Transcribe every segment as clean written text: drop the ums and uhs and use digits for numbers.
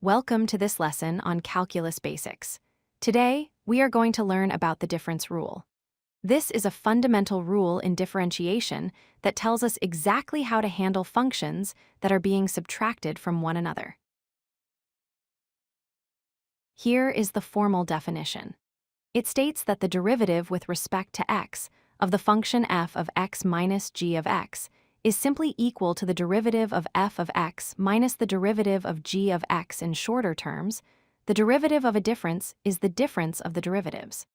Welcome to this lesson on calculus basics. Today, we are going to learn about the difference rule. This is a fundamental rule in differentiation that tells us exactly how to handle functions that are being subtracted from one another. Here is the formal definition. It states that the derivative with respect to x of the function f of x minus g of x is simply equal to the derivative of f of x minus the derivative of g of x. In shorter terms, the derivative of a difference is the difference of the derivatives.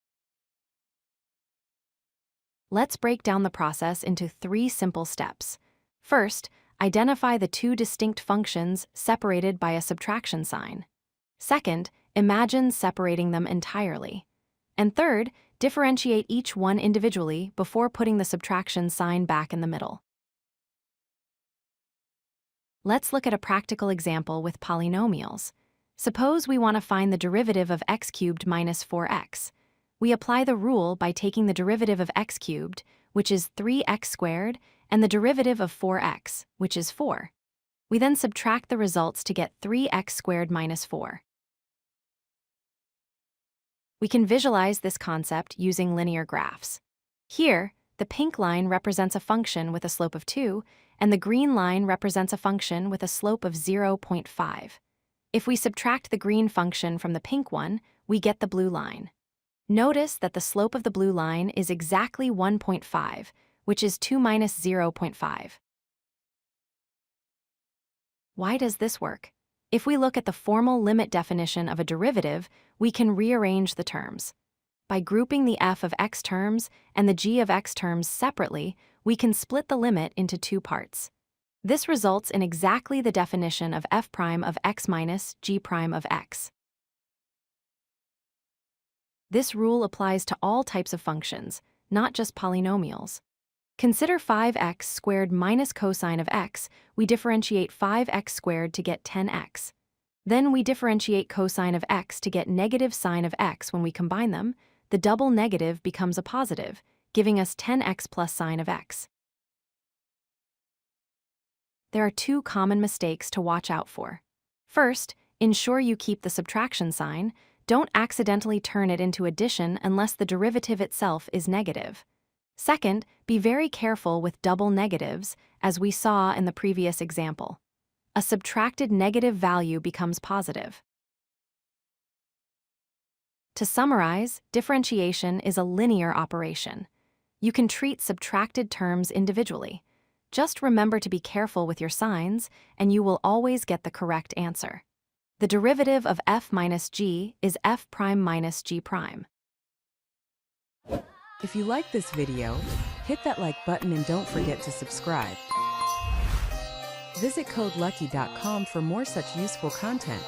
Let's break down the process into 3 simple steps. First, identify the 2 distinct functions separated by a subtraction sign. Second, imagine separating them entirely. And third, differentiate each one individually before putting the subtraction sign back in the middle. Let's look at a practical example with polynomials. Suppose we want to find the derivative of x cubed minus 4x. We apply the rule by taking the derivative of x cubed, which is 3x squared, and the derivative of 4x, which is 4. We then subtract the results to get 3x squared minus 4. We can visualize this concept using linear graphs. Here, the pink line represents a function with a slope of 2, and the green line represents a function with a slope of 0.5. If we subtract the green function from the pink one, we get the blue line. Notice that the slope of the blue line is exactly 1.5, which is 2 minus 0.5. Why does this work? If we look at the formal limit definition of a derivative, we can rearrange the terms. By grouping the f of x terms and the g of x terms separately, we can split the limit into 2 parts. This results in exactly the definition of f prime of x minus g prime of x. This rule applies to all types of functions, not just polynomials. Consider 5x squared minus cosine of x. We differentiate 5x squared to get 10x. Then we differentiate cosine of x to get negative sine of x. When we combine them, the double negative becomes a positive, giving us 10x plus sine of x. There are 2 common mistakes to watch out for. First, ensure you keep the subtraction sign. Don't accidentally turn it into addition unless the derivative itself is negative. Second, be very careful with double negatives, as we saw in the previous example. A subtracted negative value becomes positive. To summarize, differentiation is a linear operation. You can treat subtracted terms individually. Just remember to be careful with your signs, and you will always get the correct answer. The derivative of f minus g is f prime minus g prime. If you like this video, hit that like button and don't forget to subscribe. Visit codelucky.com for more such useful content.